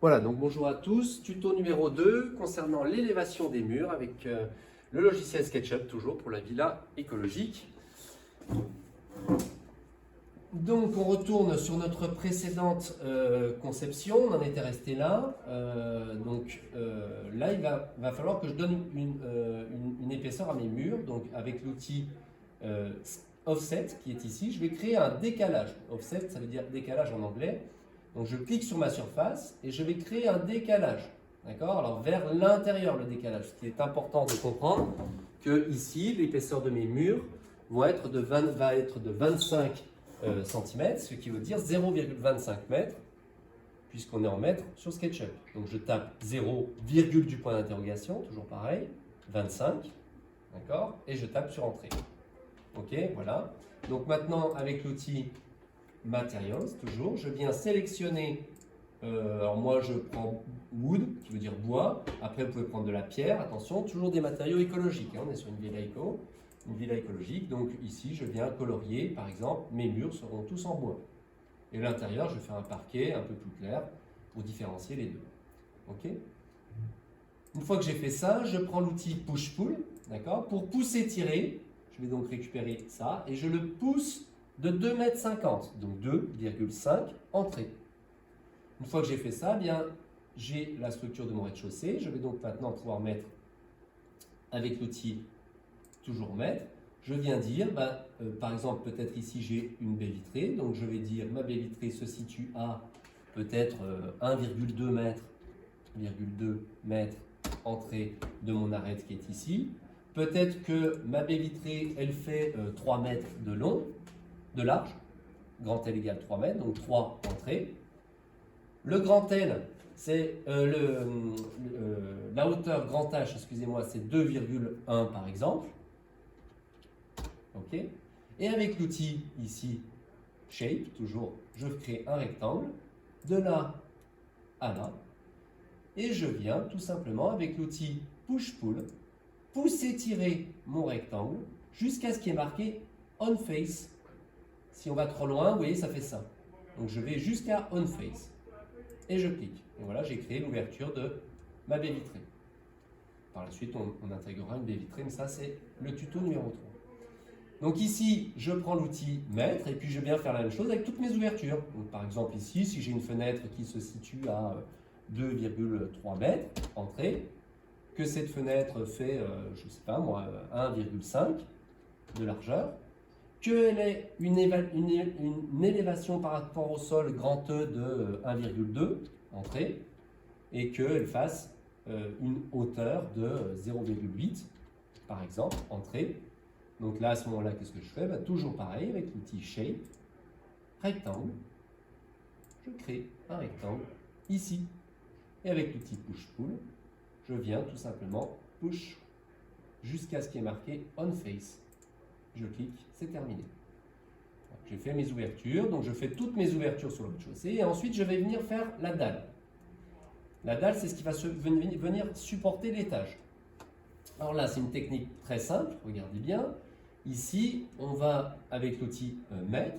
Voilà, donc bonjour à tous. Tuto numéro 2 concernant l'élévation des murs avec le logiciel SketchUp, toujours pour la villa écologique. Donc on retourne sur notre précédente conception, on en était resté là. Là, il va falloir que je donne une épaisseur à mes murs. Donc avec l'outil Offset qui est ici, je vais créer un décalage. Offset, ça veut dire décalage en anglais. Donc je clique sur ma surface et je vais créer un décalage. D'accord? Alors vers l'intérieur le décalage. Ce qui est important de comprendre que ici l'épaisseur de mes murs va être de 25 cm, ce qui veut dire 0,25 mètres, puisqu'on est en mètres sur SketchUp. Donc je tape 0, virgule du point d'interrogation, toujours pareil, 25, d'accord? Et je tape sur Entrée. Ok, voilà. Donc maintenant avec l'outil Materials, toujours, je viens sélectionner, alors moi je prends wood, qui veut dire bois, après vous pouvez prendre de la pierre, attention, toujours des matériaux écologiques, hein, on est sur une villa écologique, donc ici je viens colorier, par exemple, mes murs seront tous en bois. Et à l'intérieur, je fais un parquet un peu plus clair pour différencier les deux. Ok? Une fois que j'ai fait ça, je prends l'outil Push-Pull, d'accord? Pour pousser-tirer, je vais donc récupérer ça, et je le pousse de 2,50 m, donc 2,5 entrée. Une fois que j'ai fait ça, eh bien, j'ai la structure de mon rez-de-chaussée. Je vais donc maintenant pouvoir mettre, avec l'outil toujours mettre, je viens dire, par exemple, peut-être ici j'ai une baie vitrée, donc je vais dire ma baie vitrée se situe à peut-être 1,2 m, entrée de mon arête qui est ici. Peut-être que ma baie vitrée, elle fait 3 mètres de long, de large, grand L égale 3 mètres, donc 3 entrées. Le grand L, c'est la hauteur grand H, excusez-moi, c'est 2,1 par exemple. Ok. Et avec l'outil ici, Shape, toujours, je crée un rectangle, de là à là, et je viens tout simplement avec l'outil Push-Pull, pousser-tirer mon rectangle jusqu'à ce qu'il y ait marqué On Face. Si on va trop loin, vous voyez, ça fait ça. Donc je vais jusqu'à On Face. Et je clique. Et voilà, j'ai créé l'ouverture de ma baie vitrée. Par la suite, on intégrera une baie vitrée, mais ça, c'est le tuto numéro 3. Donc ici, je prends l'outil Mètre, et puis je viens faire la même chose avec toutes mes ouvertures. Donc, par exemple, ici, si j'ai une fenêtre qui se situe à 2,3 mètres, entrée, que cette fenêtre fait, je ne sais pas moi, 1,5 de largeur, qu'elle ait une élévation par rapport au sol grand E de 1,2 entrée et qu'elle fasse une hauteur de 0,8 par exemple entrée. Donc là à ce moment-là qu'est-ce que je fais? Toujours pareil avec l'outil Shape, rectangle, je crée un rectangle ici et avec l'outil Push-Pull, je viens tout simplement push jusqu'à ce qu'il y ait marqué On Face. Je clique, c'est terminé. J'ai fait mes ouvertures, donc je fais toutes mes ouvertures sur le rez-de-chaussée et ensuite je vais venir faire la dalle. La dalle, c'est ce qui va venir supporter l'étage. Alors là, c'est une technique très simple, regardez bien. Ici, on va, avec l'outil Mètre,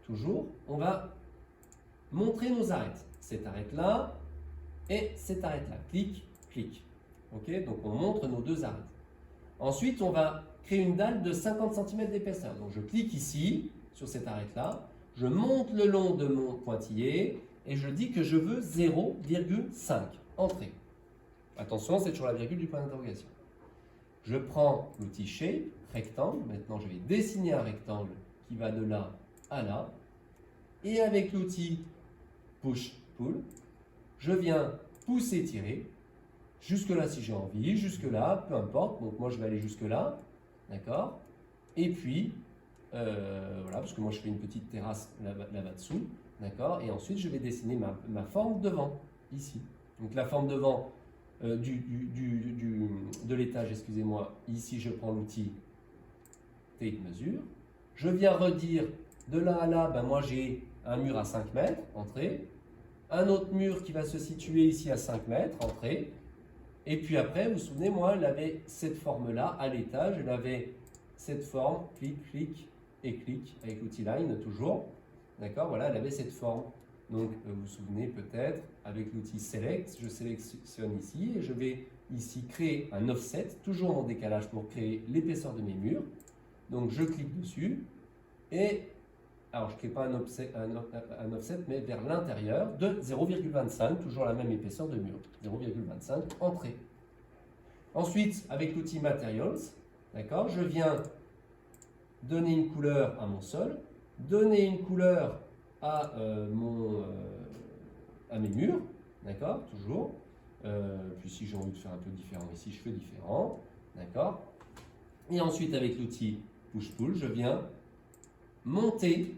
toujours, on va montrer nos arêtes. Cette arête-là et cette arête-là. Clic, clic. Ok, donc on montre nos deux arêtes. Ensuite, on va créer une dalle de 50 cm d'épaisseur. Donc je clique ici, sur cette arête-là, je monte le long de mon pointillé et je dis que je veux 0,5, entrée. Attention, c'est toujours la virgule du point d'interrogation. Je prends l'outil Shape, rectangle, maintenant je vais dessiner un rectangle qui va de là à là. Et avec l'outil Push-Pull, je viens pousser-tirer. Jusque-là si j'ai envie, jusque-là, peu importe. Donc moi je vais aller jusque-là, d'accord? Et puis, voilà, parce que moi je fais une petite terrasse là-bas dessous, d'accord? Et ensuite je vais dessiner ma forme devant, ici. Donc la forme devant de l'étage, excusez-moi, ici je prends l'outil Tape Measure. Je viens redire de là à là, moi j'ai un mur à 5 mètres, entrée. Un autre mur qui va se situer ici à 5 mètres, entrée. Et puis après, vous vous souvenez, moi, elle avait cette forme-là à l'étage. Elle avait cette forme, clic, clic et clic, avec l'outil Line toujours. D'accord, voilà, elle avait cette forme. Donc, vous vous souvenez peut-être, avec l'outil Select, je sélectionne ici et je vais ici créer un offset, toujours en décalage pour créer l'épaisseur de mes murs. Donc, je clique dessus et, alors je ne crée pas un offset, mais vers l'intérieur de 0,25, toujours la même épaisseur de mur, 0,25, entrée. Ensuite, avec l'outil Materials, d'accord, je viens donner une couleur à mon sol, donner une couleur à, à mes murs, d'accord, toujours. Puis si j'ai envie de faire un peu différent ici, je fais différent, d'accord. Et ensuite, avec l'outil Push-Pull, je viens monter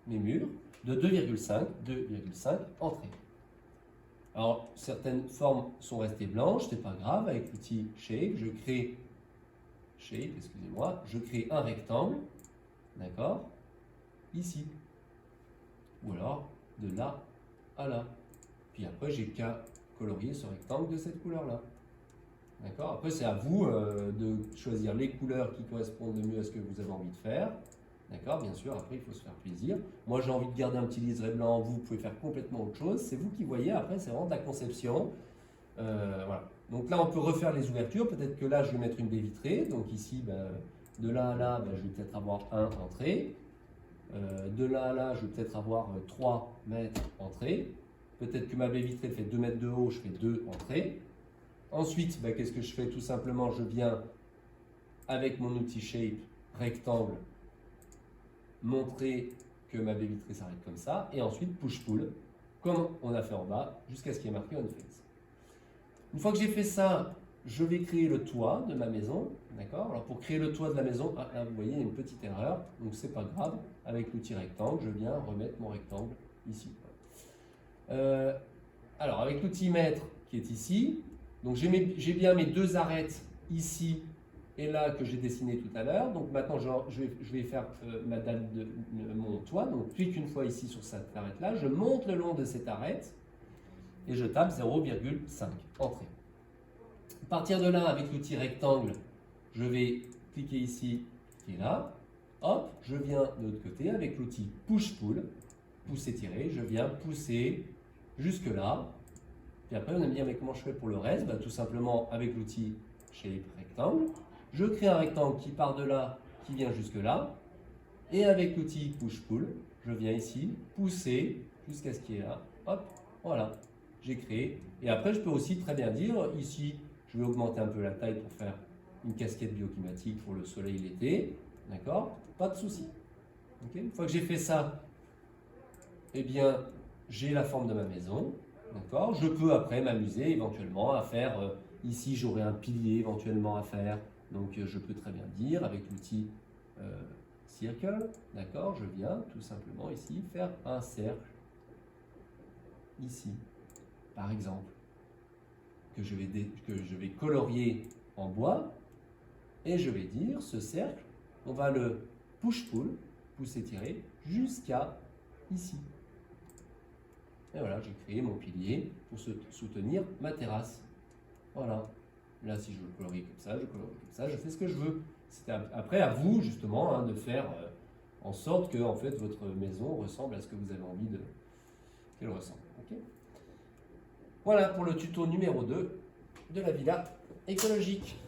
mes murs de 2,5 entrées. Alors, certaines formes sont restées blanches, c'est pas grave. Avec l'outil Shape, je crée un rectangle, d'accord, ici. Ou alors, de là à là. Puis après, j'ai qu'à colorier ce rectangle de cette couleur-là. D'accord. Après, c'est à vous de choisir les couleurs qui correspondent le mieux à ce que vous avez envie de faire. D'accord, bien sûr, après il faut se faire plaisir. Moi j'ai envie de garder un petit liseré blanc, vous pouvez faire complètement autre chose, c'est vous qui voyez, après c'est vraiment de la conception. Voilà. Donc là on peut refaire les ouvertures, peut-être que là je vais mettre une baie vitrée, donc ici de là à là je vais peut-être avoir 1 entrée, de là à là je vais peut-être avoir 3 mètres entrée, peut-être que ma baie vitrée fait 2 mètres de haut, je fais 2 entrées. Ensuite, qu'est-ce que je fais? Tout simplement je viens avec mon outil Shape, rectangle, montrer que ma baie vitrée s'arrête comme ça, et ensuite push-pull, comme on a fait en bas, jusqu'à ce qu'il y ait marqué on face. Une fois que j'ai fait ça, je vais créer le toit de ma maison, d'accord? Alors pour créer le toit de la maison, là, vous voyez, il y a une petite erreur, donc c'est pas grave, avec l'outil rectangle, je viens remettre mon rectangle ici. Alors avec l'outil mètre qui est ici, donc j'ai bien mes deux arêtes ici et là que j'ai dessiné tout à l'heure. Donc maintenant je vais faire ma dalle de mon toit. Donc clique une fois ici sur cette arête là, je monte le long de cette arête et je tape 0,5 entrée. À partir de là, avec l'outil rectangle, je vais cliquer ici et là. Hop, je viens de l'autre côté avec l'outil push-pull, pousser-tirer, je viens pousser jusque là. Puis après, on aime bien, mais comment je fais pour le reste? Tout simplement avec l'outil Shape Rectangle. Je crée un rectangle qui part de là, qui vient jusque là. Et avec l'outil Push-Pull, je viens ici, pousser jusqu'à ce qu'il y ait là. Hop, voilà, j'ai créé. Et après, je peux aussi très bien dire, ici, je vais augmenter un peu la taille pour faire une casquette bioclimatique pour le soleil l'été. D'accord? Pas de souci. Okay? Une fois que j'ai fait ça, eh bien, j'ai la forme de ma maison. D'accord? Je peux après m'amuser éventuellement à faire, ici j'aurai un pilier éventuellement à faire, donc je peux très bien dire avec l'outil Circle, d'accord, je viens tout simplement ici faire un cercle, ici, par exemple, que je vais colorier en bois, et je vais dire ce cercle, on va le push-pull, pousser-tirer, jusqu'à ici. Et voilà, j'ai créé mon pilier pour soutenir ma terrasse. Voilà. Là, si je veux colorier comme ça, je colorie comme ça, je fais ce que je veux. C'est après à vous, justement, de faire en sorte que en fait, votre maison ressemble à ce que vous avez envie qu'elle ressemble. Okay. Voilà pour le tuto numéro 2 de la villa écologique.